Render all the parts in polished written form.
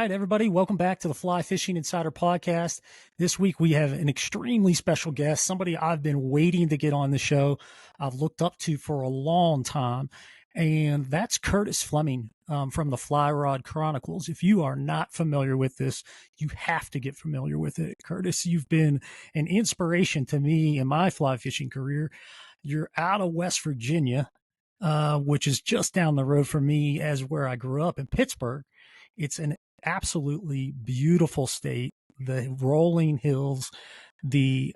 right, everybody, welcome back to the Fly Fishing Insider Podcast. This week we have an extremely special guest, somebody I've been waiting to get on the show. I've looked up to for a long time, and that's Curtis Fleming from the Fly Rod Chronicles. If you are not familiar with this, you have to get familiar with it. Curtis, you've been an inspiration to me in my fly fishing career. You're out of West Virginia, which is just down the road from me as where I grew up in Pittsburgh. It's an absolutely beautiful state. The rolling hills, the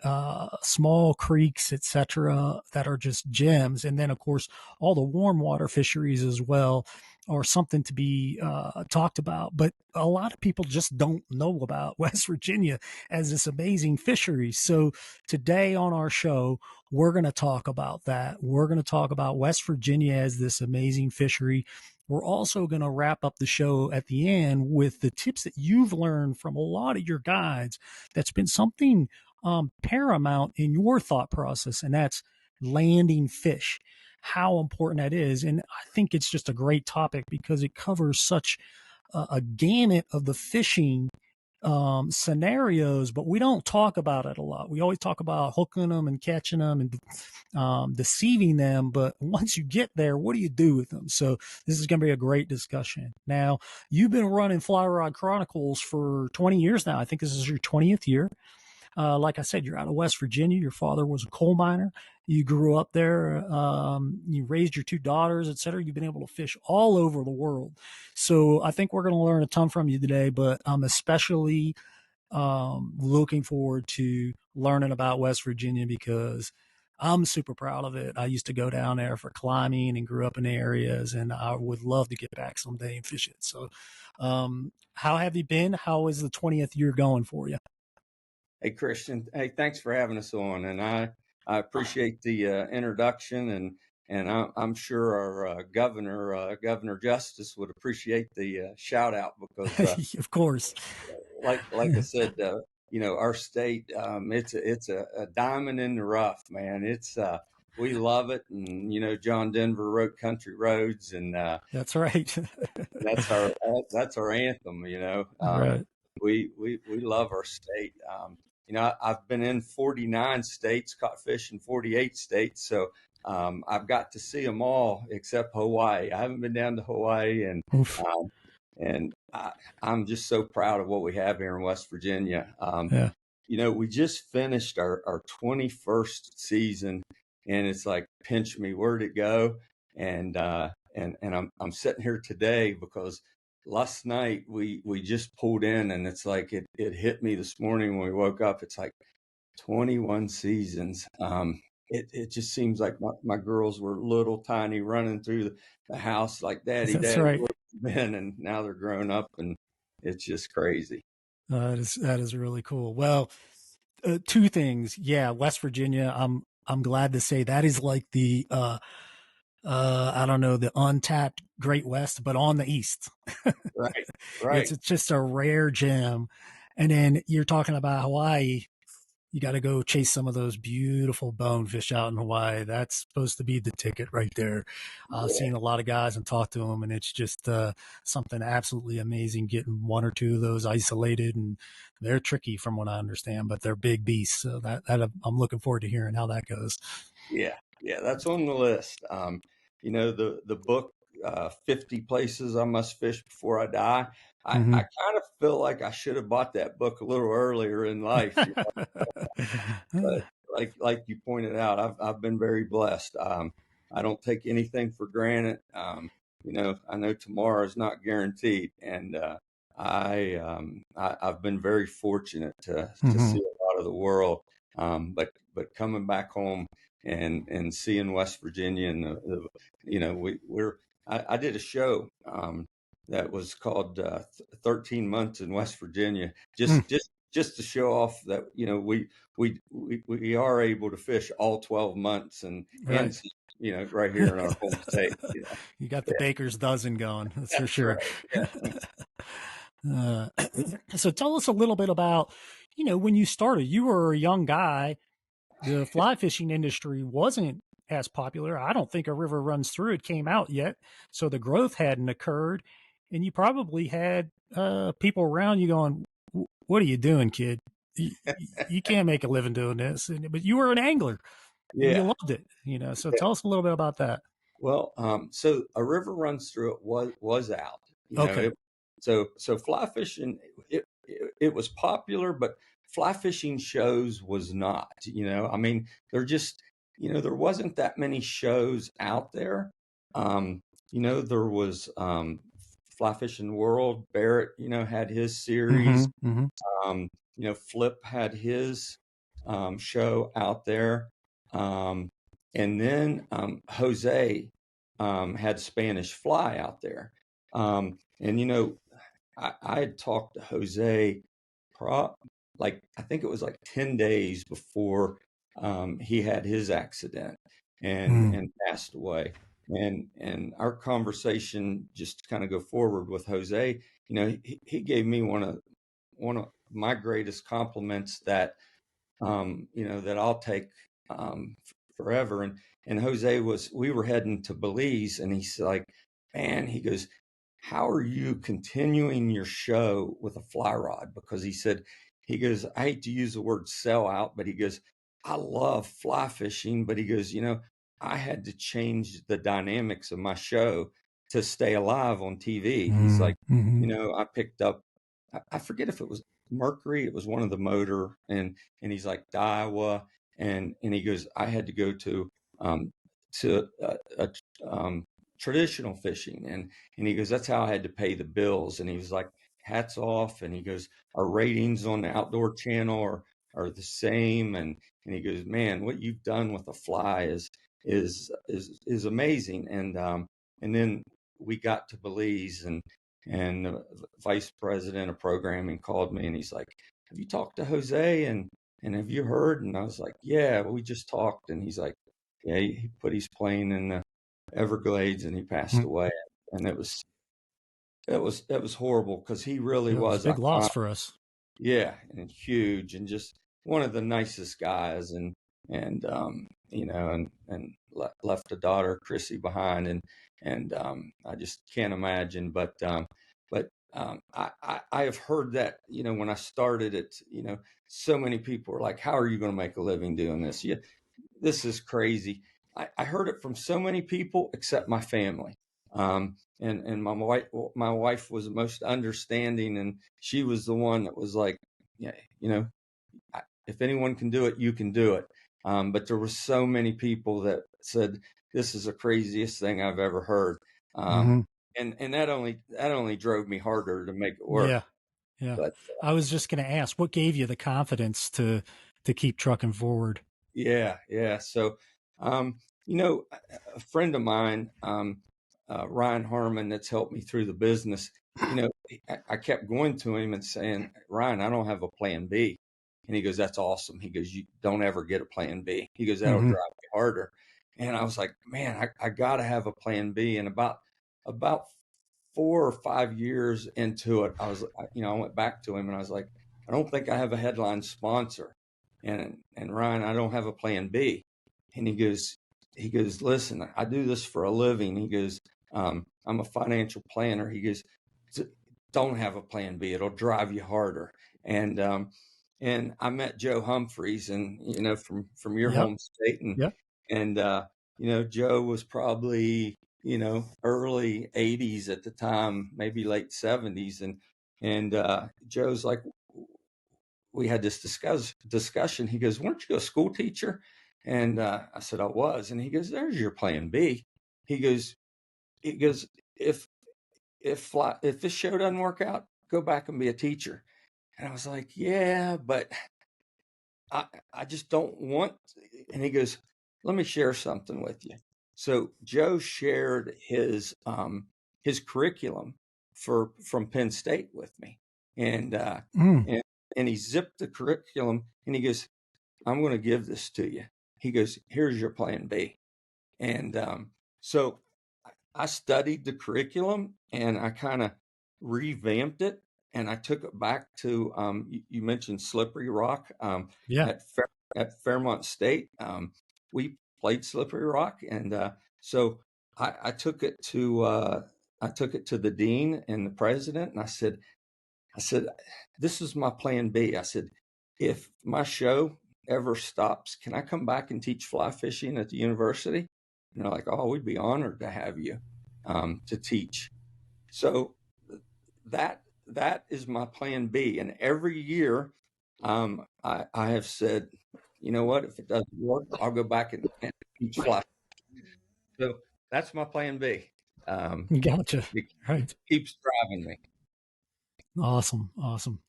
small creeks, etc., that are just gems, and then of course all the warm water fisheries as well are something to be talked about. But a lot of people just don't know about West Virginia as this amazing fishery. So today on our show, we're going to talk about that. We're going to talk about West Virginia as this amazing fishery. We're also going to wrap up the show at the end with the tips that you've learned from a lot of your guides. That's been something paramount in your thought process, and that's landing fish, how important that is. And I think it's just a great topic because it covers such a gamut of the fishing scenarios, but we don't talk about it a lot. We always talk about hooking them and catching them and deceiving them. But once you get there, what do you do with them? So this is going to be a great discussion. Now, you've been running Fly Rod Chronicles for 20 years now. I think this is your 20th year. Like I said, you're out of West Virginia. Your father was a coal miner. You grew up there. You raised your two daughters, et cetera. You've been able to fish all over the world. So I think we're going to learn a ton from you today, but I'm especially looking forward to learning about West Virginia because I'm super proud of it. I used to go down there for climbing and grew up in the areas, and I would love to get back someday and fish it. So how have you been? How is the 20th year going for you? Hey, Christian. Hey, thanks for having us on. And I appreciate the introduction, and I'm sure our Governor Justice would appreciate the shout out because, of course, like I said, our state, it's a diamond in the rough, man. We love it. And, John Denver wrote Country Roads, and that's right. that's our anthem, Right. We love our state. I've been in 49 states, caught fish in 48 states. So I've got to see them all except Hawaii. I haven't been down to Hawaii, and I'm just so proud of what we have here in West Virginia. Yeah. We just finished our 21st season, and it's like, pinch me, where'd it go? And I'm sitting here today because last night we just pulled in, and it's like it hit me this morning when we woke up. It's like 21 seasons. It just seems like my girls were little tiny running through the house like daddy, right. Been, and now they're grown up, and it's just crazy. That is really cool. Well, two things. Yeah, West Virginia. I'm glad to say that is like the I don't know, the untapped Great West, but on the East. Right. It's just a rare gem. And then you're talking about Hawaii. You got to go chase some of those beautiful bonefish out in Hawaii. That's supposed to be the ticket right there. I've seen a lot of guys and talked to them, and it's just something absolutely amazing getting one or two of those isolated, and they're tricky from what I understand, but they're big beasts. So that I'm looking forward to hearing how that goes. Yeah, that's on the list. The book, 50 Places I Must Fish Before I Die. I kind of feel like I should have bought that book a little earlier in life. But like you pointed out, I've been very blessed. I don't take anything for granted. I know tomorrow is not guaranteed, and I've been very fortunate to see a lot of the world. But coming back home and seeing West Virginia, and I did a show that was called 13 Months in West Virginia, just to show off that we are able to fish all 12 months and right here in our home state. You got the baker's dozen going, that's for sure. Right. Yeah. So tell us a little bit about, when you started. You were a young guy. The fly fishing industry wasn't as popular. I don't think a river runs through it came out yet, so the growth hadn't occurred. and you probably had people around you going, "What are you doing, kid? You can't make a living doing this." But you were an angler, and you Yeah. loved it. So tell us a little bit about that. Well, so a river runs through it was out. Okay. So fly fishing it was popular, but fly fishing shows was not. I mean, there just there wasn't that many shows out there. Um, there was Fly Fishing World. Barrett, had his series. Mm-hmm. Mm-hmm. Flip had his show out there. Um, and then Jose had Spanish Fly out there. And I had talked to Jose, pro like I think it was like 10 days before he had his accident Mm. and passed away. And our conversation, just to kind of go forward with Jose, he gave me one of my greatest compliments that that I'll take forever. And Jose we were heading to Belize, and he's like, man, he goes, how are you continuing your show with a fly rod? Because he goes, I hate to use the word sell out, but he goes, I love fly fishing, but he goes, I had to change the dynamics of my show to stay alive on TV. He's like, Mm-hmm. I picked up, I forget if it was Mercury, it was one of the motor, and he's like Daiwa, and he goes, I had to go um, to traditional fishing, and he goes, that's how I had to pay the bills, and he was like, hats off, and he goes, our ratings on the outdoor channel are the same, and he goes, man, what you've done with the fly is amazing, and then we got to Belize, and the vice president of programming called me, and he's like, have you talked to Jose, and have you heard? And I was like, yeah, well, we just talked. And he's like, yeah, he put his plane in the Everglades and he passed Mm. away. And it was horrible because he really Yeah, it was a was big loss iconic. for us. Yeah, and huge, and just one of the nicest guys, and left a daughter, Chrissy, behind, and I just can't imagine. But I have heard that when I started it, so many people were like, "How are you going to make a living doing this? Yeah, this is crazy." I heard it from so many people except my family. And my wife was the most understanding, and she was the one that was like, yeah, if anyone can do it, you can do it. But there were so many people that said, this is the craziest thing I've ever heard. Um, Mm-hmm. and that only drove me harder to make it work. Yeah. Yeah. But I was just going to ask, what gave you the confidence to keep trucking forward? yeah, yeah. So, a friend of mine, Ryan Harmon, that's helped me through the business. I kept going to him and saying, Ryan, I don't have a plan B. And he goes, that's awesome. He goes, you don't ever get a plan B. He goes, that'll Mm-hmm. drive me harder. And I was like, man, I got to have a plan B. And about 4 or 5 years into it, I went back to him and I was like, I don't think I have a headline sponsor. And Ryan, I don't have a plan B. And he goes, listen, I do this for a living. He goes, I'm a financial planner. He goes, don't have a plan B. It'll drive you harder. And I met Joe Humphreys, and from your Yep. home state, Yep. and Joe was probably early '80s at the time, maybe late '70s, and Joe's like, we had this discussion. He goes, weren't you a school teacher? And I said, I was. And he goes, there's your plan B. He goes, he goes, if this show doesn't work out, go back and be a teacher. And I was like, yeah, but I, I just don't want. And he goes, let me share something with you. So Joe shared his curriculum from Penn State with me, and Mm. and and he zipped the curriculum, and he goes, I'm going to give this to you. He goes, here's your plan B. And so I studied the curriculum and I kind of revamped it, and I took it back to you mentioned Slippery Rock Yeah. at Fairmont State. We played Slippery Rock, and so I took it to I took it to the dean and the president, and I said, this is my plan B. I said, if my show ever stops, can I come back and teach fly fishing at the university? And they're like, oh, we'd be honored to have you to teach. So that is my plan B. And every year, I have said, you know what? If it doesn't work, I'll go back and teach fly. So that's my plan B. Gotcha. It Right. keeps driving me. Awesome. Awesome.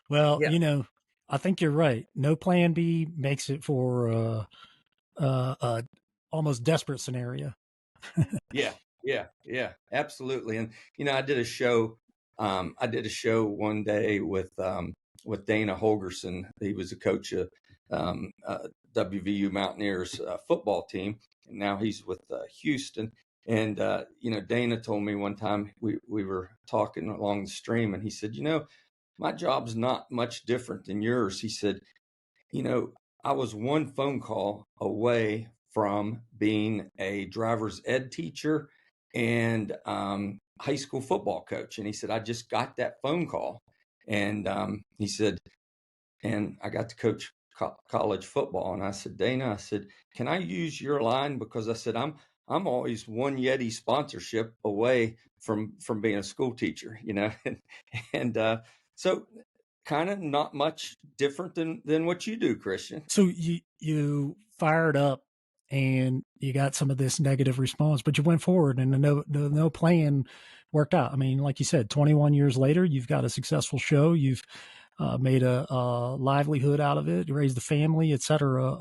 Well, Yeah. I think you're right. No plan B makes it for almost desperate scenario. Yeah, yeah, absolutely. And I did a show. I did a show one day with Dana Holgerson. He was a coach of WVU Mountaineers football team, and now he's with Houston. And Dana told me one time we were talking along the stream, and he said, my job's not much different than yours. He said, you know, I was one phone call away from being a driver's ed teacher and high school football coach. And he said, I just got that phone call. And he said, and I got to coach college football. And I said, Dana, I said, can I use your line? Because I said, I'm always one Yeti sponsorship away from being a school teacher, and so kind of not much different than what you do, Christian. So you fired up and you got some of this negative response, but you went forward and the no plan worked out. I mean, like you said, 21 years later, you've got a successful show. You've made a livelihood out of it. You raised a family, etc.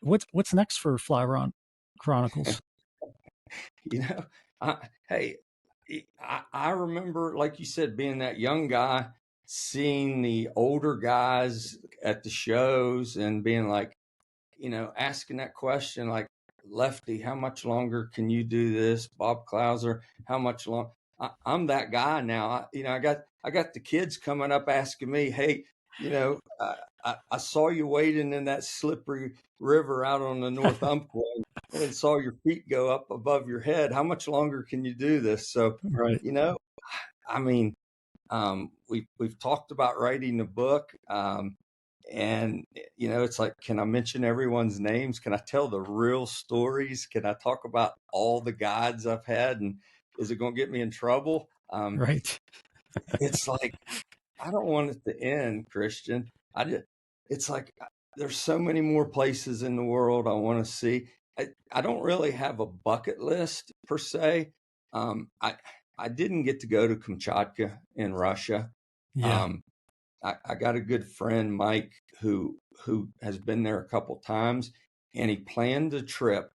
What's next for Fly Rod Chronicles? you know, hey, I remember, like you said, being that young guy, seeing the older guys at the shows and being like, asking that question, like, Lefty, how much longer can you do this? Bob Clouser, how much long? I'm that guy now. I got the kids coming up asking me, hey, I saw you wading in that slippery river out on the North Umpqua and saw your feet go up above your head. How much longer can you do this? So, Right. I mean, we've talked about writing a book. And it's like, can I mention everyone's names? Can I tell the real stories? Can I talk about all the guides I've had? And is it going to get me in trouble? Right. It's like, I don't want it to end, Christian. It's like, there's so many more places in the world I want to see. I don't really have a bucket list per se. I didn't get to go to Kamchatka in Russia. Yeah. Um, I got a good friend, Mike, who has been there a couple times, and he planned a trip.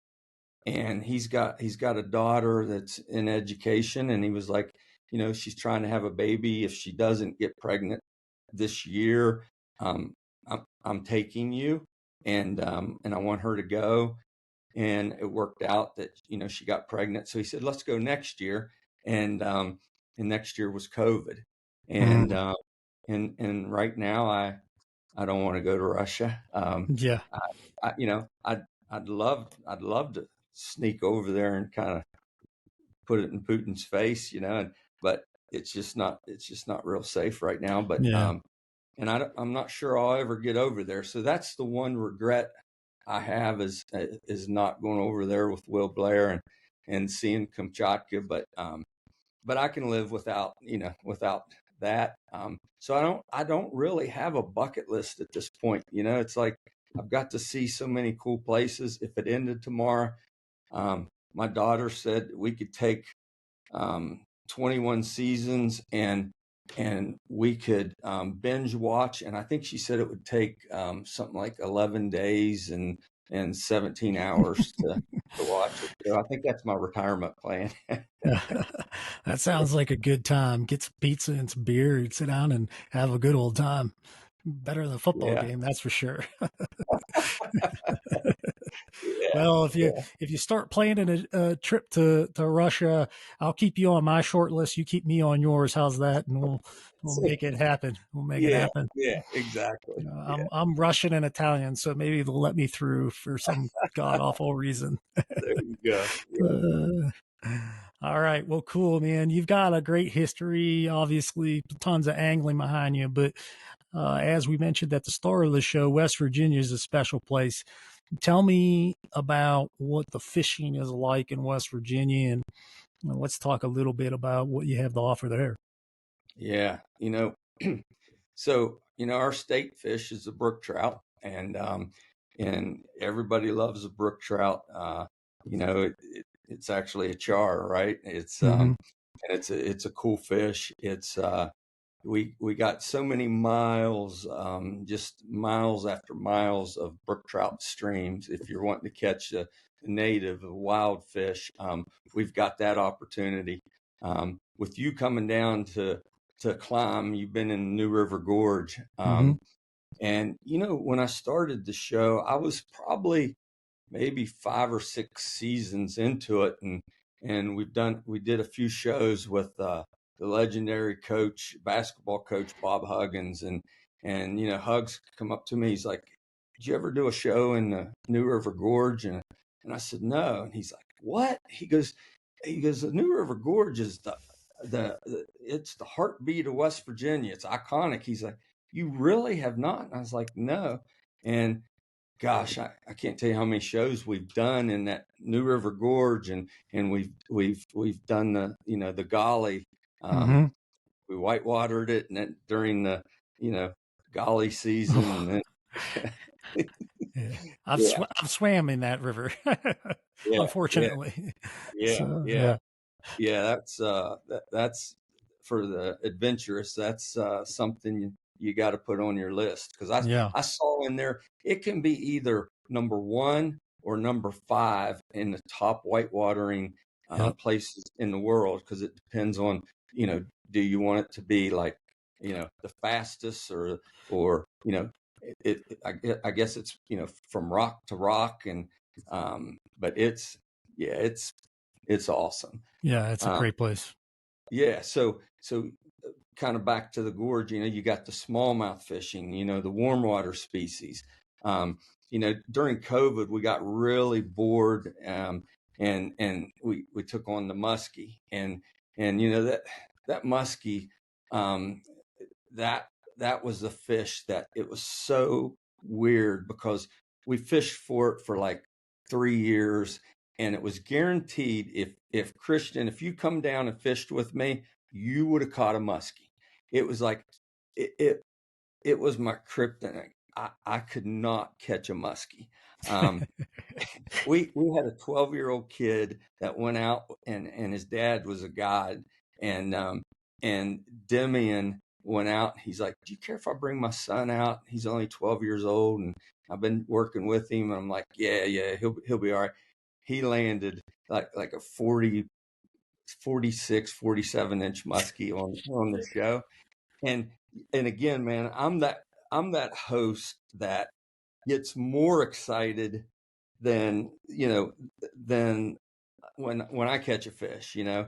And he's got a daughter that's in education, and he was like, she's trying to have a baby. If she doesn't get pregnant this year, I'm taking you, and I want her to go. And it worked out that she got pregnant. So he said, let's go next year, and next year was COVID, and Mm. and right now I don't want to go to Russia. Yeah. I'd love to sneak over there and kind of put it in Putin's face, but it's just not real safe right now. But Yeah. and I'm not sure I'll ever get over there. So that's the one regret I have is not going over there with Will Blair and seeing Kamchatka. But I can live without that. So I don't really have a bucket list at this point. It's like I've got to see so many cool places. If it ended tomorrow, my daughter said we could take 21 seasons and we could binge watch. And I think she said it would take something like 11 days and 17 hours to watch it. So I think that's my retirement plan. That sounds like a good time. Get some pizza and some beer and sit down and have a good old time. Better than a football Yeah. game, that's for sure. Yeah. Well, Yeah. if you start planning a trip to Russia, I'll keep you on my short list. You keep me on yours. How's that? And we'll make it happen. We'll make it Yeah. happen. Yeah. Exactly. Yeah. I'm Russian and Italian, so maybe they'll let me through for some god awful reason. There you go. Yeah. Uh, All right. Well, cool, man. You've got a great history, obviously, tons of angling behind you. But as we mentioned at the start of the show, West Virginia is a special place. Tell me about what the fishing is like in West Virginia, and let's talk a little bit about what you have to offer there. Yeah, so our state fish is the brook trout, and everybody loves the brook trout. It's actually a char, right? It's Mm-hmm. and it's a cool fish. It's we got so many miles, just miles after miles of brook trout streams. If you're wanting to catch a native a wild fish, we've got that opportunity. With you coming down to climb, you've been in New River Gorge, Mm-hmm. and when I started the show, I was probably maybe 5 or 6 seasons into it, and we did a few shows with the legendary basketball coach Bob Huggins, and Hugs come up to me, he's like, did you ever do a show in the New River Gorge? And I said no, and he's like, what? He goes the New River Gorge is it's the heartbeat of West Virginia, it's iconic. He's like, you really have not? And I was like, no. And gosh, I can't tell you how many shows we've done in that New River Gorge, and we've done the Golly. Mm-hmm. We whitewatered it, and then during the Golly season, and then Yeah. yeah, I've swam in that river, yeah, yeah, unfortunately. yeah, So yeah. yeah, Yeah, that's for the adventurous. That's something you got to put on your list, because yeah, I saw in there it can be either number one or number five in the top whitewatering yep. places in the world, because it depends on, do you want it to be like the fastest, or I guess it's from rock to rock, and but yeah, it's awesome. Yeah, it's a Um, great place. yeah, so kind of back to the gorge, you got the smallmouth fishing, the warm water species. During COVID, we got really bored, and we took on the muskie, and that muskie, um, that that was the fish that it was so weird, because we fished for it for like 3 years, and it was guaranteed, if Christian, if you come down and fished with me, you would have caught a muskie. It was like it it was my kryptonite. I could not catch a muskie. Um, we had a 12-year-old kid that went out, and his dad was a guide, and Demian went out. He's like, do you care if I bring my son out? He's only 12 years old, and I've been working with him. And I'm like, yeah, he'll be all right. He landed like a 47 inch muskie on the show. And again, man, I'm that host that gets more excited than than when I catch a fish. And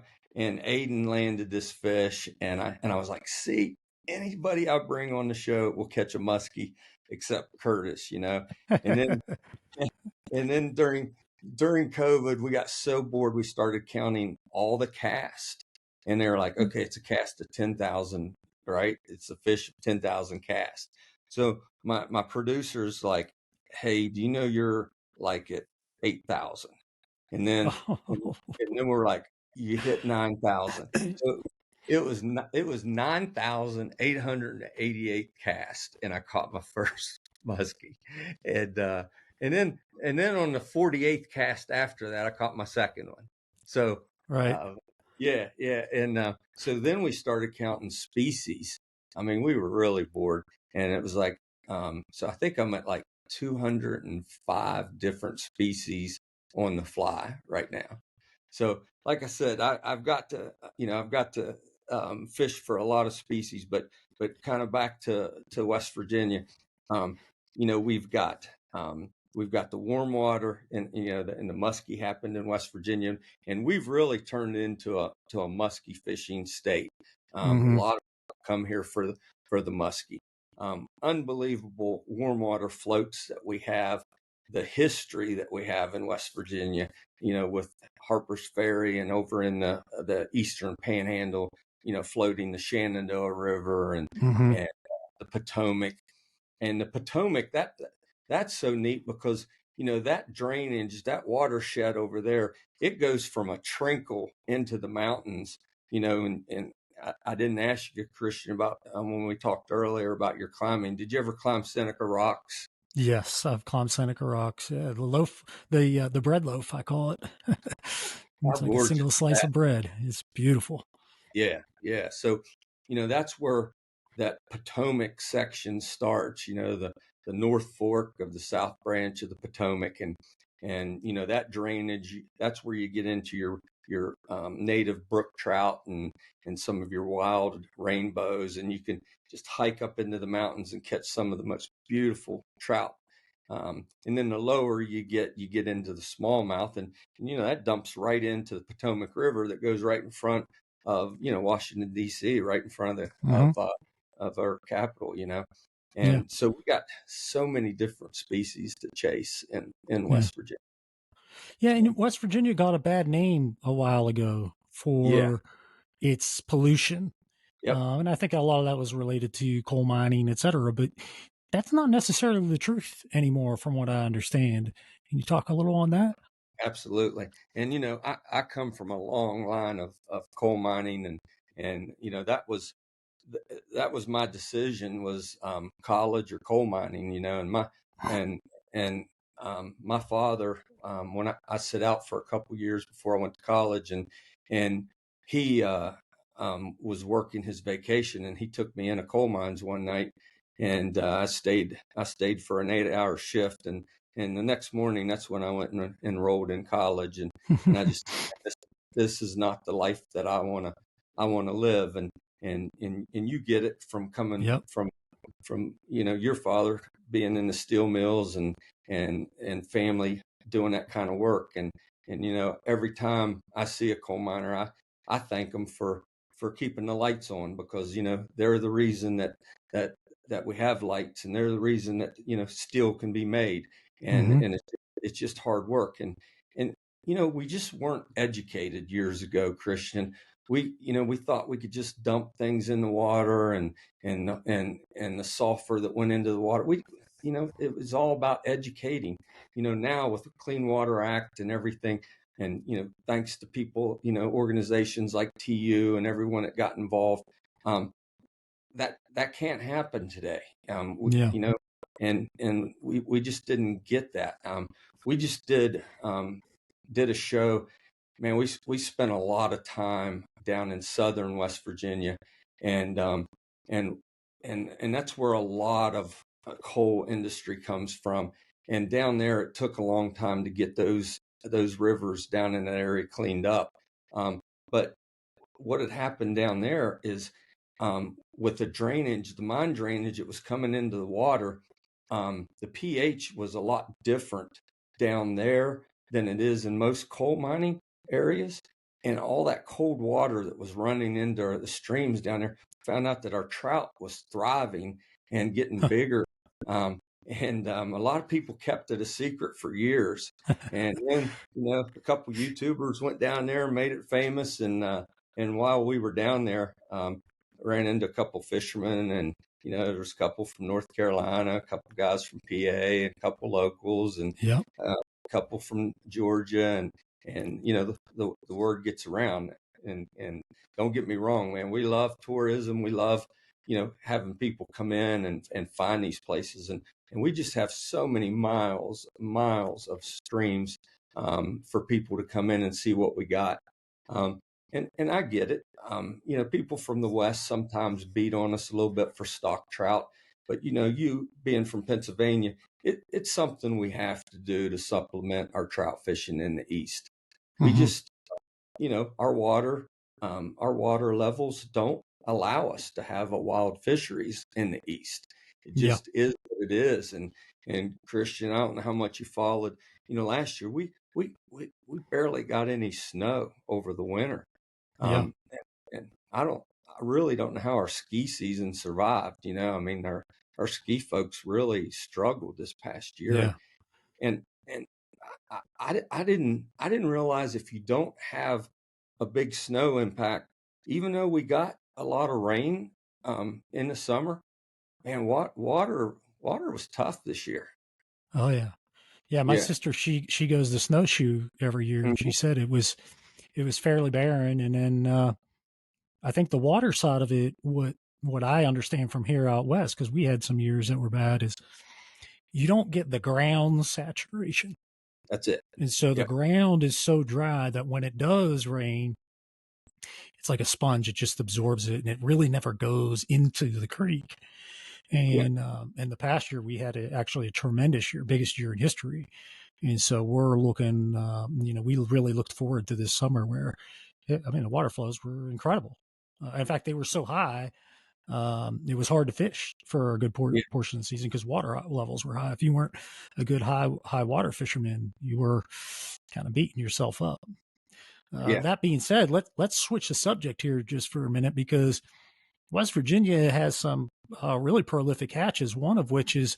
Aiden landed this fish, and I was like, see, anybody I bring on the show will catch a muskie except Curtis. And then and then during COVID, we got so bored, we started counting all the cast, and they were like, okay, it's a cast of 10,000, right? It's a fish of 10,000 cast. So my producer's like, hey, do you know you're like at 8,000? And then and then we're like, you hit 9,000. So it was 9,888 cast, and I caught my first muskie. And then on the 48th cast after that, I caught my second one. So Right. uh, yeah, and so then we started counting species. I mean, we were really bored, and it was like, so I think I'm at like 205 different species on the fly right now. So, like I said, I've got to fish for a lot of species, but kind of back to West Virginia. Um, we've got the warm water, and the muskie happened in West Virginia, and we've really turned it into a muskie fishing state. A Mm-hmm. lot of people come here for the muskie. Unbelievable warm water floats that we have, the history that we have in West Virginia. with Harper's Ferry and over in the Eastern Panhandle, floating the Shenandoah River Hmm. and the Potomac. And the Potomac, that's so neat because that drainage, that watershed over there, it goes from a trinkle into the mountains. And I didn't ask you, Christian, about when we talked earlier about your climbing. Did you ever climb Seneca Rocks? Yes, I've climbed Seneca Rocks. Yeah, the loaf, the bread loaf, I call it. How It's like a gorgeous single is slice that? of bread. It's beautiful. Yeah, yeah. So, that's where that Potomac section starts, the North Fork of the South Branch of the Potomac, and that drainage, that's where you get into your native brook trout and some of your wild rainbows, and you can just hike up into the mountains and catch some of the most beautiful trout. And then the lower you get into the smallmouth, and that dumps right into the Potomac River that goes right in front of Washington D.C., right in front of the Hmm. of our capital. Yeah, And so we got so many different species to chase in yeah, West Virginia. yeah. And West Virginia got a bad name a while ago Yeah. for its pollution, Yep. and I think a lot of that was related to coal mining, et cetera. But that's not necessarily the truth anymore, from what I understand. Can you talk a little on that? Absolutely. And I come from a long line of coal mining, and that was my decision, was college or coal mining, and and my father, when I set out for a couple years before I went to college, and he was working his vacation, and he took me into coal mines one night, and I stayed for an 8-hour shift, and the next morning, that's when I went and enrolled in college, and I just, this is not the life that I want to live. And you get it from coming Yep. from your father being in the steel mills, and family doing that kind of work, and every time I see a coal miner, I thank them for keeping the lights on, because they're the reason that that we have lights, and they're the reason that steel can be made, and Hmm. and it's just hard work, and we just weren't educated years ago, Christian. We thought we could just dump things in the water, and the sulfur that went into the water. It was all about educating. Now with the Clean Water Act and everything, and thanks to people, organizations like TU and everyone that got involved, that can't happen today. Yeah. And we just didn't get that. We just did a show. Man, we spent a lot of time down in southern West Virginia, and and and that's where a lot of coal industry comes from. And down there, it took a long time to get those rivers down in that area cleaned up. But what had happened down there is, with the drainage, the mine drainage, it was coming into the water. The pH was a lot different down there than it is in most coal mining areas. And all that cold water that was running into the streams down there, found out that our trout was thriving and getting bigger. And a lot of people kept it a secret for years. And then, a couple YouTubers went down there and made it famous. And while we were down there, ran into a couple fishermen, and there was a couple from North Carolina, a couple guys from PA, and a couple locals, and Yep. a couple from Georgia, and the word gets around. And don't get me wrong, man, we love tourism. We love having people come in and find these places, and we just have so many miles of streams, for people to come in and see what we got. And I get it. People from the West sometimes beat on us a little bit for stock trout, but you being from Pennsylvania, it's something we have to do to supplement our trout fishing in the East. We Hmm. just, our water levels don't allow us to have a wild fisheries in the East. It Yeah. just is what it is. And Christian, I don't know how much you followed. Last year we barely got any snow over the winter. Yeah. And I really don't know how our ski season survived. I mean, our ski folks really struggled this past year, Yeah. and I didn't realize if you don't have a big snow impact, even though we got a lot of rain in the summer, man, water was tough this year. Oh yeah. Yeah, my Yeah. sister, she goes to snowshoe every year, and she Mhm. said it was fairly barren. And then I think the water side of it, what I understand from here out west, because we had some years that were bad, is you don't get the ground saturation, That's it. and so the Yep. ground is so dry that when it does rain, it's like a sponge; it just absorbs it, and it really never goes into the creek. Yeah. And the past year we had actually a tremendous year, biggest year in history. And so we're looking, we really looked forward to this summer where, I mean, the water flows were incredible. In fact, they were so high, it was hard to fish for a good Yeah. portion of the season because water levels were high. If you weren't a good high water fisherman, you were kind of beating yourself up. Yeah. That being said, let's switch the subject here just for a minute because West Virginia has some really prolific hatches. One of which is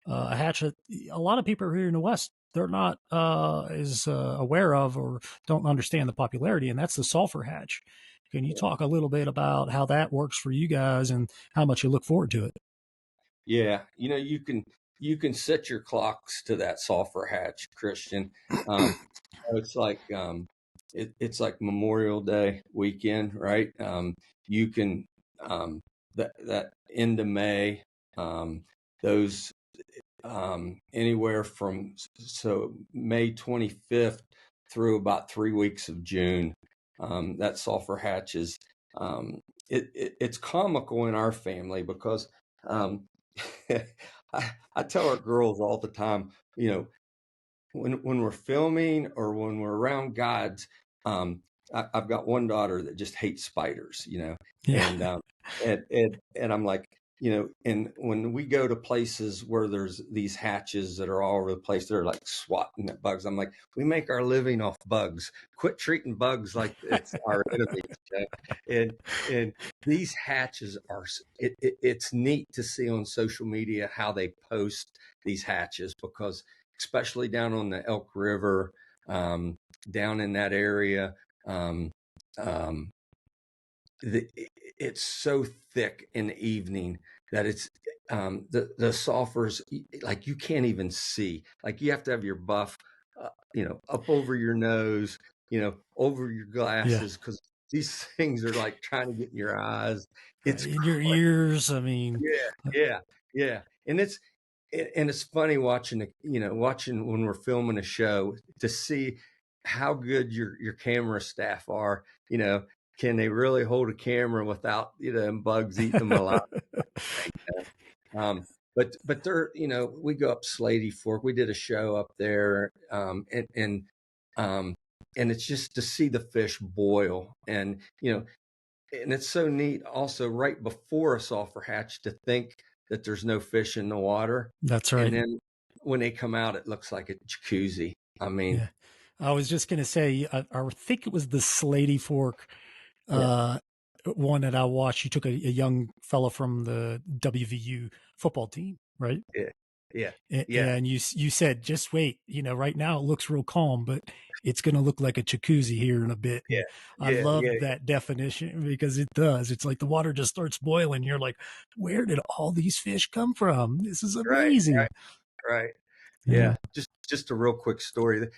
a hatch that a lot of people here in the West they're not as aware of or don't understand the popularity, and that's the sulfur hatch. Can you talk a little bit about how that works for you guys and how much you look forward to it? Yeah, you can set your clocks to that sulfur hatch, Christian. Um, it's like it's like Memorial Day weekend, right? You can that end of May, those anywhere from so May 25th through about 3 weeks of June. That sulfur hatch is it's comical in our family because um, I tell our girls all the time, when we're filming or when we're around guides, I've got one daughter that just hates spiders, Yeah, and and I'm like, and when we go to places where there's these hatches that are all over the place, they're like swatting at bugs. I'm like, we make our living off bugs. Quit treating bugs like it's our enemies. And and these hatches are it's neat to see on social media how they post these hatches because especially down on the Elk River, down in that area. Um, um, it's so thick in the evening that it's the sulfurs like you can't even see. Like you have to have your buff, up over your nose, over your yeah, glasses because these things are like trying to get in your eyes. It's in your ears. I mean, yeah, yeah, yeah. And it's funny watching watching when we're filming a show to see how good your camera staff are. Can they really hold a camera without and bugs eating them alive? But they're we go up Slady Fork. We did a show up there, um, and it's just to see the fish boil, and it's so neat also right before a sulfur hatch to think that there's no fish in the water. that's And right. then when they come out, it looks like a jacuzzi. I mean, Yeah, I was just gonna say, I think it was the Slady Fork yeah, uh, one that I watched. You took a young fellow from the WVU football team, right? yeah, yeah, yeah, And you said, just wait, right now it looks real calm, but it's going to look like a jacuzzi here in a bit. yeah, And I yeah, yeah. love that definition because it does. It's like the water just starts boiling. You're like, where did all these fish come from? This is Right, amazing. right. Yeah. Yeah. Just a real quick story.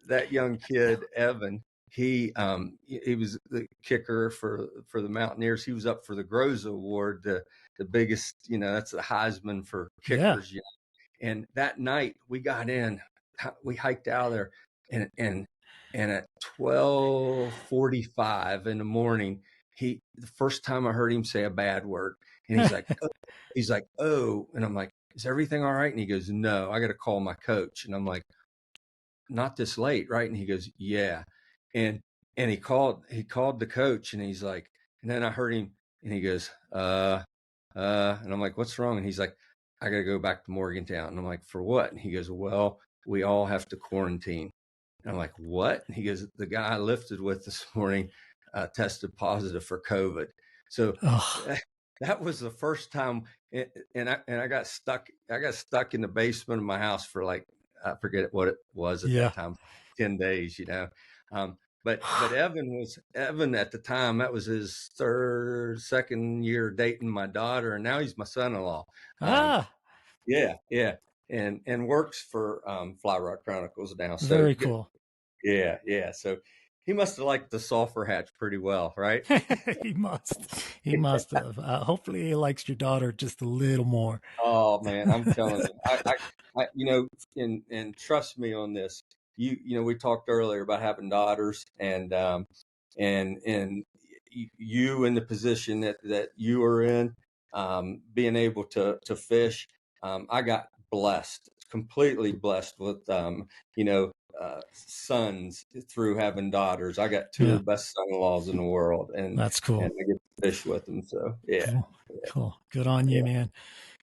That young kid, Evan, he was the kicker for the Mountaineers. He was up for the Groza Award, the biggest, that's the Heisman for Yeah. kickers. And that night we got in, we hiked out of there, and at 12:45 in the morning, the first time I heard him say a bad word, and he's like, oh, and I'm like, is everything all right? And he goes, no, I got to call my coach, and I'm like, not this late, right? And he goes, yeah, and he called the coach, and he's like, and then I heard him, and he goes, and I'm like, what's wrong? And he's like, I got to go back to Morgantown. And I'm like, for what? And he goes, well, we all have to quarantine. And I'm like, what? And he goes, the guy I lifted with this morning tested positive for COVID. So Oh, that was the first time, and I got stuck. I got stuck in the basement of my house for like I forget what it was at Yeah. that time, 10 days, you know. But Evan at the time, that was his second year dating my daughter, and now he's my son-in-law. Um, Ah, yeah, yeah, and works for Fly Rock Chronicles now. So very cool. yeah, yeah. So he must have liked the sulfur hatch pretty well, right? He must. He must have. Hopefully, he likes your daughter just a little more. Oh man, I'm telling you, you know, and trust me on this. You know, we talked earlier about having daughters, and you in the position that you are in, being able to fish. I got blessed, completely blessed with, you know, sons through having daughters. I got two of Yeah, the best son-in-laws in the world, that's and cool. I get to fish with them. So yeah, Cool. Cool. Good on you, yeah, man.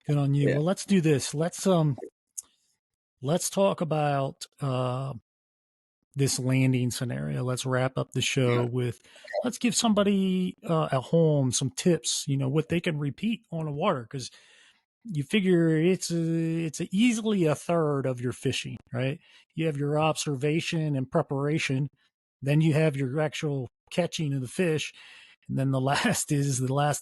Good on you. yeah, Well, let's do this. Let's talk about this landing scenario. Let's wrap up the show yeah. with let's give somebody at home some tips, what they can repeat on the water, because you figure it's easily a third of your fishing, right? You have your observation and preparation, then you have your actual catching of the fish, and then the last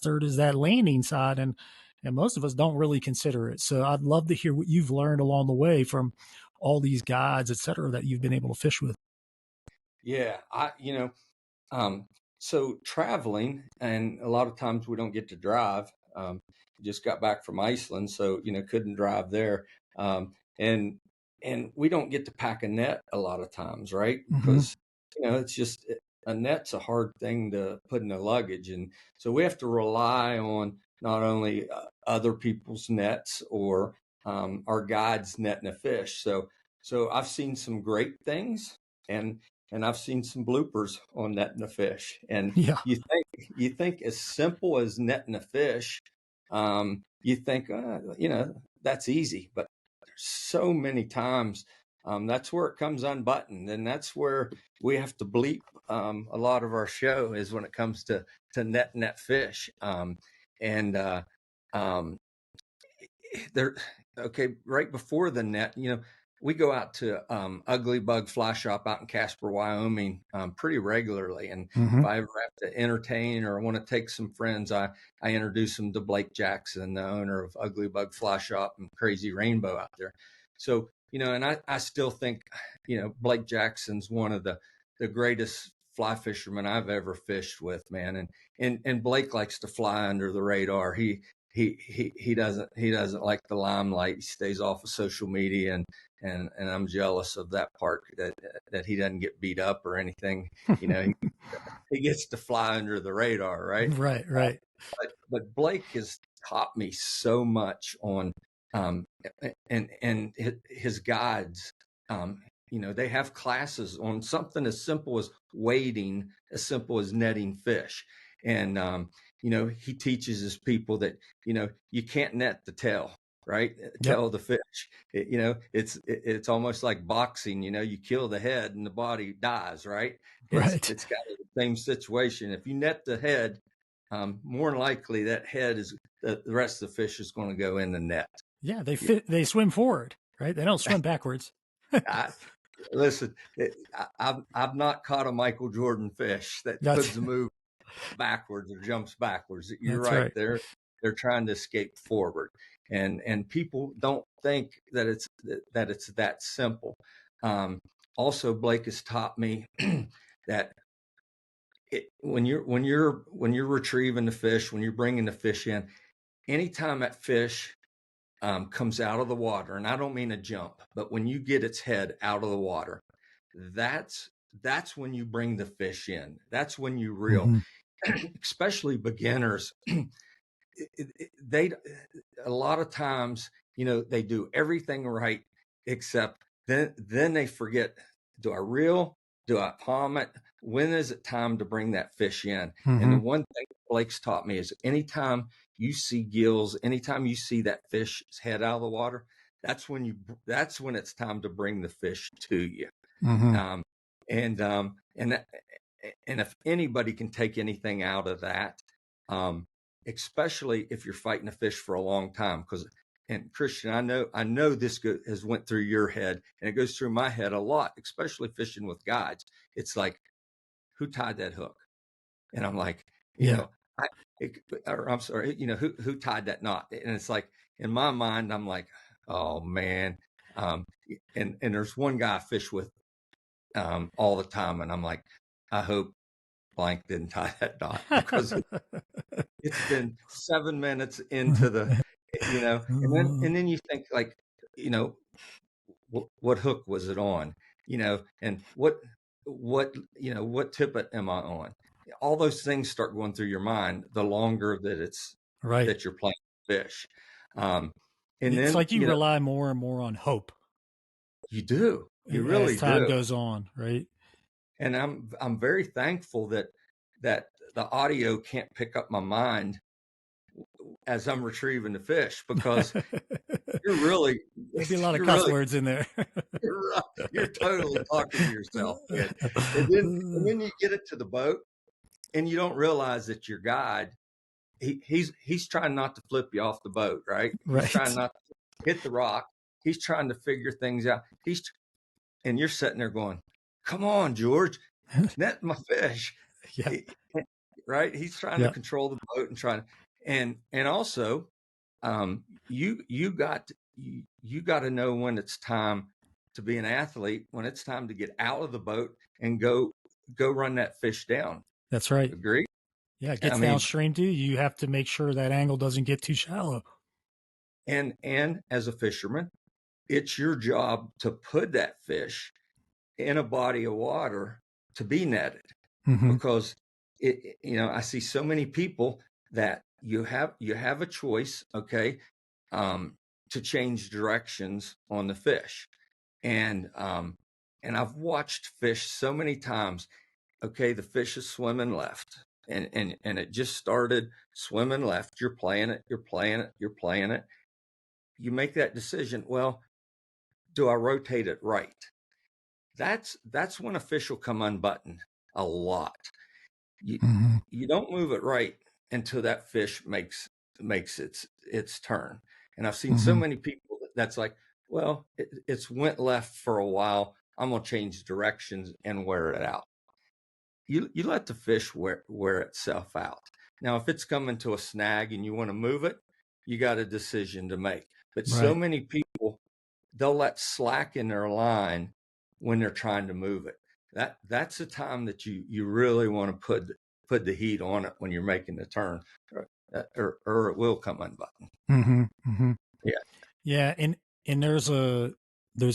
third is that landing side, and most of us don't really consider it. So I'd love to hear what you've learned along the way from all these guides, et cetera, that you've been able to fish with. Yeah, you know, so traveling, and a lot of times we don't get to drive. Just got back from Iceland, so you know couldn't drive there, and we don't get to pack a net a lot of times, right? Mm-hmm. Because you know it's just a net's a hard thing to put in the luggage, and so we have to rely on not only other people's nets or our guides netting a fish. So I've seen some great things, and I've seen some bloopers on netting a fish. And Yeah. you think as simple as netting a fish, you think you know that's easy, but there's so many times that's where it comes unbuttoned, and that's where we have to bleep a lot of our show is when it comes to netting that fish. And um, there okay, right before the net, you know, we go out to Ugly Bug Fly Shop out in Casper, Wyoming, pretty regularly. And Mm-hmm. if I ever have to entertain or want to take some friends, I introduce them to Blake Jackson, the owner of Ugly Bug Fly Shop and Crazy Rainbow out there. So, you know, and I still think, you know, Blake Jackson's one of the greatest fly fishermen I've ever fished with, man. And Blake likes to fly under the radar. He doesn't like the limelight. He stays off of social media, and I'm jealous of that part that he doesn't get beat up or anything. You know, he gets to fly under the radar, right? Right, right. But Blake has taught me so much on um, and his guides. Um, you know, they have classes on something as simple as wading, as simple as netting fish, and you know, he teaches his people that you know you can't net the tail, right? Yep. Tail the fish. You know, it's almost like boxing. You know, you kill the head and the body dies, right? Right. It's kind of the same situation. If you net the head, more than likely that head is the rest of the fish is going to go in the net. Yeah, they Yeah. fit. They swim forward, right? They don't swim backwards. I, listen, I've not caught a Michael Jordan fish that That's puts a move backwards or jumps backwards. You're that's right. right. They're trying to escape forward, and people don't think that it's that simple. Also, Blake has taught me that when you're retrieving the fish, when you're bringing the fish in, anytime that fish comes out of the water, and I don't mean a jump, but when you get its head out of the water, that's that's when you bring the fish in. That's when you reel, Mm-hmm. especially beginners. They a lot of times, you know, they do everything right except then they forget, do I reel? Do I palm it? When is it time to bring that fish in? And the Mm-hmm. one thing Blake's taught me is anytime you see gills, anytime you see that fish's head out of the water, that's when it's time to bring the fish to you. Mm-hmm. Um, and and if anybody can take anything out of that, um, especially if you're fighting a fish for a long time, because and Christian, I know this has went through your head, and it goes through my head a lot, especially fishing with guides. It's like, who tied that hook? And I'm like, you Yeah. know, or I'm sorry, who tied that knot? And it's like, in my mind, I'm like, oh man. And there's one guy I fish with all the time, and I'm like, I hope blank didn't tie that knot, because it's been 7 minutes into the, and then you think, like, you know, what hook was it on, and what tippet am I on? All those things start going through your mind the longer Right. that you're playing fish. Um, and It's then, like you rely more and more on hope you as really time do. goes on, right? And I'm very thankful that the audio can't pick up my mind as I'm retrieving the fish, because you're really There'd be a lot of you're cuss really words in there. you're totally talking to yourself, man. And then you get it to the boat, and you don't realize that your guide, he's trying not to flip you off the boat, right? He's trying Right. not to hit the rock. He's trying to figure things out. And you're sitting there going, "Come on, George, net my fish." Yeah. Right? He's trying to Yeah. control the boat and trying to, and also, you got to know when it's time to be an athlete, when it's time to get out of the boat and go run that fish down. That's right. Agree? Yeah. It I gets mean, downstream too. You have to make sure that angle doesn't get too shallow. and as a fisherman, it's your job to put that fish in a body of water to be netted, Mm-hmm. because I see so many people that you have a choice, okay, to change directions on the fish, and I've watched fish so many times. Okay, the fish is swimming left, and it just started swimming left. You're playing it, you're playing it, you're playing it. You make that decision. Well, do I rotate it right? That's when a fish will come unbuttoned a lot. You Mm-hmm. you don't move it right until that fish makes its turn. And I've seen so Mm-hmm. many people that's like, well, it's went left for a while. I'm gonna change directions and wear it out. You let the fish wear itself out. Now, if it's coming to a snag and you want to move it, you got a decision to make. But so Right. many people, they'll let slack in their line when they're trying to move it. That's the time that you really want to put the heat on it when you're making the turn, or it will come unbuttoned. Mm-hmm. Mm-hmm. Yeah. Yeah. And there's a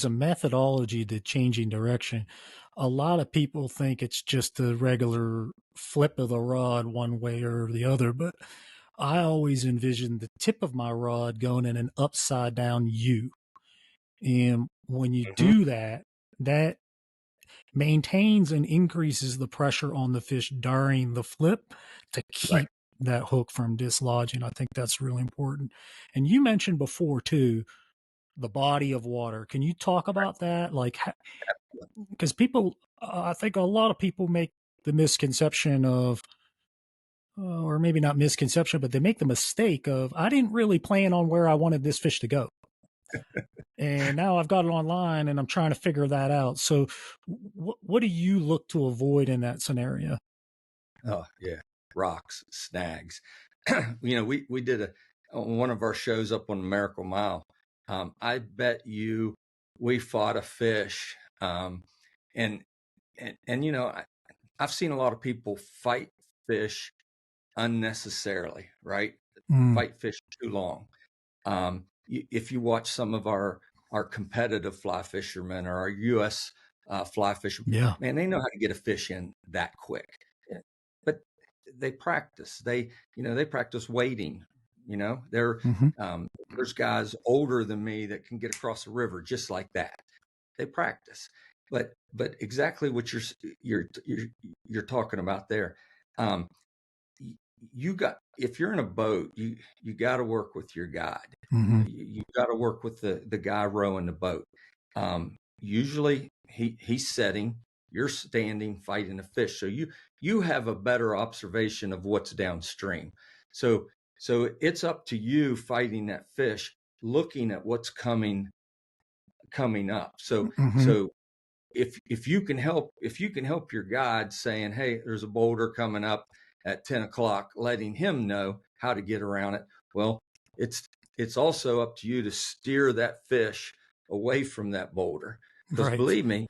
methodology to changing direction. A lot of people think it's just a regular flip of the rod one way or the other, but I always envision the tip of my rod going in an upside down U. And when you Hmm. do that, that maintains and increases the pressure on the fish during the flip to Right. keep that hook from dislodging. I think that's really important. And you mentioned before too, the body of water. Can you talk about that? Like, because people, I think a lot of people make the misconception of, or maybe not misconception, but they make the mistake of, I didn't really plan on where I wanted this fish to go. And now I've got it online and I'm trying to figure that out. So, what do you look to avoid in that scenario? Oh yeah, rocks, snags. We did on one of our shows up on the Miracle Mile. I bet you we fought a fish, and I've seen a lot of people fight fish unnecessarily, right? Mm, Fight fish too long. If you watch some of our competitive fly fishermen, or our U.S. Fly fishermen, yeah. man, they know how to get a fish in that quick. But they practice. They practice waiting. There Hmm. there's guys older than me that can get across the river just like that. They practice. But exactly what you're talking about there. Um, you got if you're in a boat, you got to work with your guide. Hmm. You got to work with the guy rowing the boat. Usually he's setting, you're standing fighting a fish, so you have a better observation of what's downstream. So it's up to you fighting that fish, looking at what's coming up. So Mm-hmm. if you can help your guide saying, hey, there's a boulder coming up at 10 o'clock, letting him know how to get around it. Well, it's also up to you to steer that fish away from that boulder. Because Right. believe me,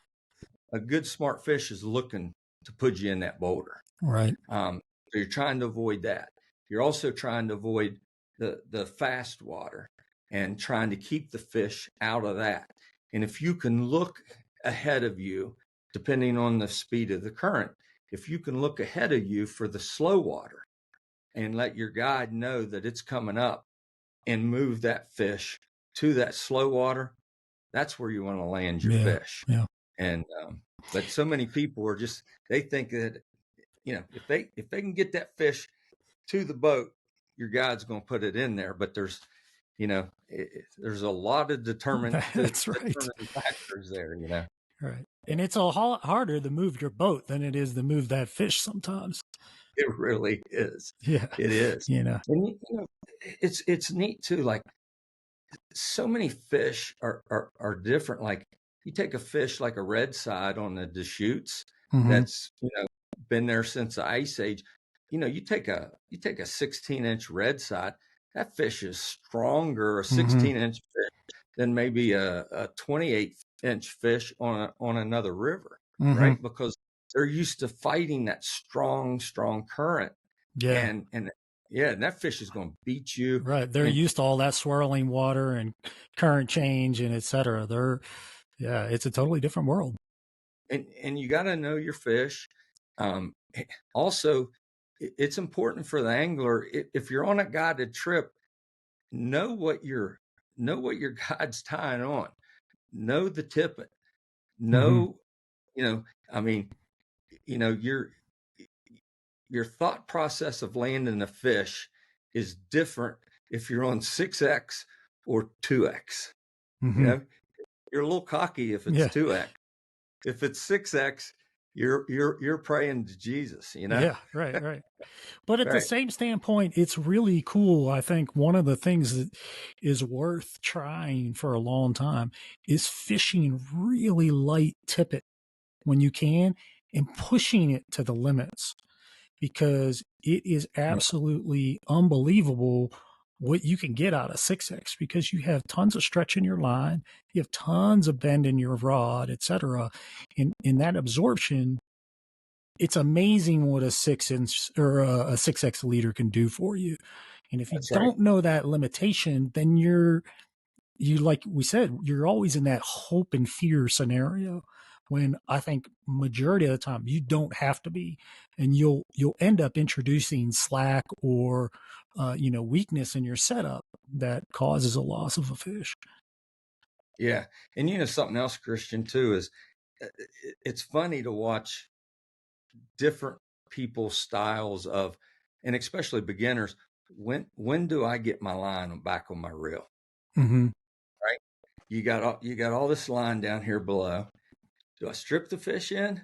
a good smart fish is looking to put you in that boulder. Right. So you're trying to avoid that. You're also trying to avoid the fast water and trying to keep the fish out of that. And if you can look ahead of you, depending on the speed of the current, if you can look ahead of you for the slow water and let your guide know that it's coming up and move that fish to that slow water, that's where you want to land your Yeah. fish. Yeah. And but so many people are just, they think that, if they can get that fish to the boat, your guide's going to put it in there. But there's a lot of That's right. determining factors there. Right. And it's a lot harder to move your boat than it is to move that fish sometimes. It really is. Yeah. It is. You know. And it's neat too. Like, so many fish are different. Like, you take a fish like a red side on the Deschutes Mm-hmm. that's been there since the ice age. You take a 16-inch red side. That fish is stronger, a Mm-hmm. 16-inch fish, than maybe a 28-inch fish on another river, Mm-hmm. right? Because they're used to fighting that strong current, Yeah. and yeah, and that fish is going to beat you. Right. They're And used to all that swirling water and current change and et cetera. Yeah, it's a totally different world. and you got to know your fish. Um, Also, it's important for the angler, if you're on a guided trip, know what your guide's tying on. Know the tippet. Mm-hmm. Know, I mean, your thought process of landing a fish is different if you're on 6X or 2X. You Mm-hmm. know, you're a little cocky if it's Yeah. 2X. If it's 6X, you're praying to Jesus, Yeah. Right. Right. But at the Right. same standpoint, it's really cool. I think one of the things that is worth trying for a long time is fishing really light tippet when you can and pushing it to the limits, because it is Yeah. absolutely unbelievable what you can get out of 6X, because you have tons of stretch in your line, you have tons of bend in your rod, etc. And in that absorption, it's amazing what a 6 inch or a 6X leader can do for you. And if you That's right. don't know that limitation, then you like we said, you're always in that hope and fear scenario, when I think majority of the time you don't have to be, and you'll end up introducing slack or weakness in your setup that causes a loss of a fish. Yeah. And something else, Christian, too, is it's funny to watch different people's styles of, and especially beginners. When do I get my line back on my reel? Mm-hmm. Right. You got all this line down here below. Do I strip the fish in,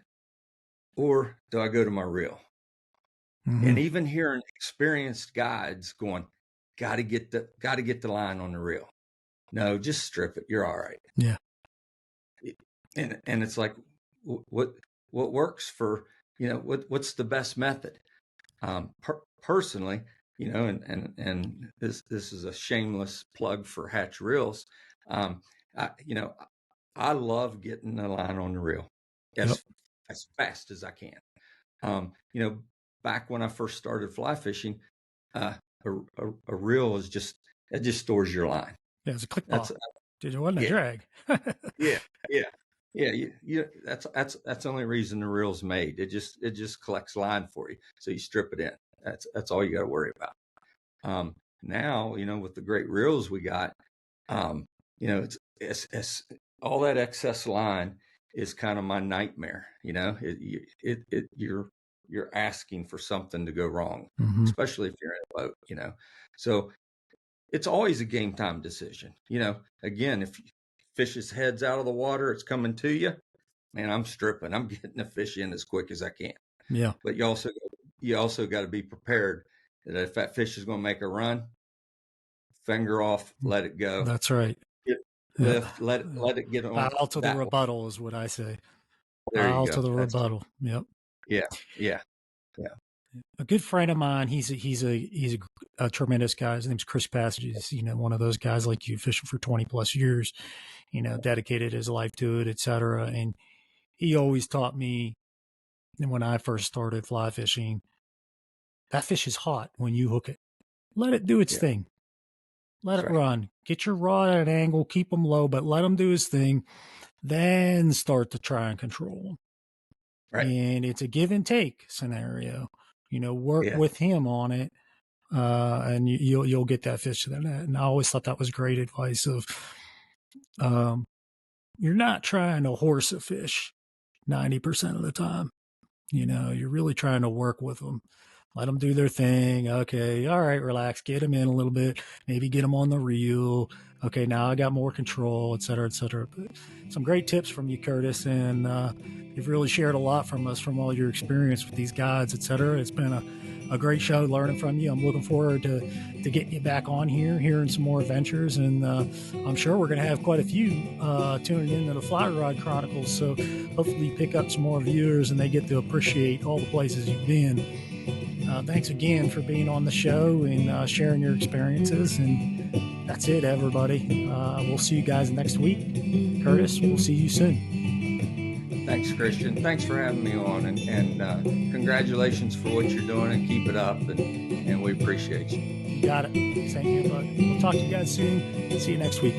or do I go to my reel? Mm-hmm. And even hearing experienced guides going, got to get the line on the reel. No, just strip it. You're all right. Yeah. And it's like, what works for, what's the best method? Personally, and this is a shameless plug for Hatch Reels. Um, I love getting the line on the reel Yep. as fast as I can. Back when I first started fly fishing, uh, a reel is it just stores your line. Yeah, it's a click That's ball. It wasn't a Yeah, drag. yeah, yeah, yeah. That's the only reason the reel's made. It just collects line for you, so you strip it in. That's all you got to worry about. Now, with the great reels we got, um, it's all that excess line is kind of my nightmare. You're asking for something to go wrong, Mm-hmm. especially if you're in a boat. So it's always a game time decision. Again, if fish's head's out of the water, it's coming to you, man, I'm stripping. I'm getting the fish in as quick as I can. Yeah. But you also got to be prepared that if that fish is going to make a run, finger off, let it go. That's right. Lift, let it get on Foul to the that way. rebuttal is what I say. There you Foul to go. the That's rebuttal. Yep. yeah, yeah, A good friend of mine. He's a tremendous guy. His name's Chris Passage. He's, one of those guys like you, fishing for 20 plus years. Dedicated his life to it, etc. And he always taught me when I first started fly fishing, that fish is hot when you hook it. Let it do its yeah. thing. Let That's it right. run. Get your rod at an angle, keep him low, but let him do his thing. Then start to try and control him. Right. And it's a give and take scenario. Work Yeah. with him on it, and you'll get that fish to the net. And I always thought that was great advice. Of you're not trying to horse a fish 90% of the time. You're really trying to work with them. Let them do their thing. Okay, all right, relax. Get them in a little bit. Maybe get them on the reel. Okay, now I got more control, et cetera, et cetera. But some great tips from you, Curtis, and you've really shared a lot from us from all your experience with these guides, et cetera. It's been a great show learning from you. I'm looking forward to getting you back on here, hearing some more adventures, and I'm sure we're going to have quite a few tuning into the Fly Rod Chronicles. So hopefully pick up some more viewers and they get to appreciate all the places you've been. Thanks again for being on the show and sharing your experiences. And that's it, everybody. We'll see you guys next week. Curtis, we'll see you soon. Thanks, Christian. Thanks for having me on, and congratulations for what you're doing, and keep it up, and we appreciate you. You got it. Thank you, bud. We'll talk to you guys soon. See you next week.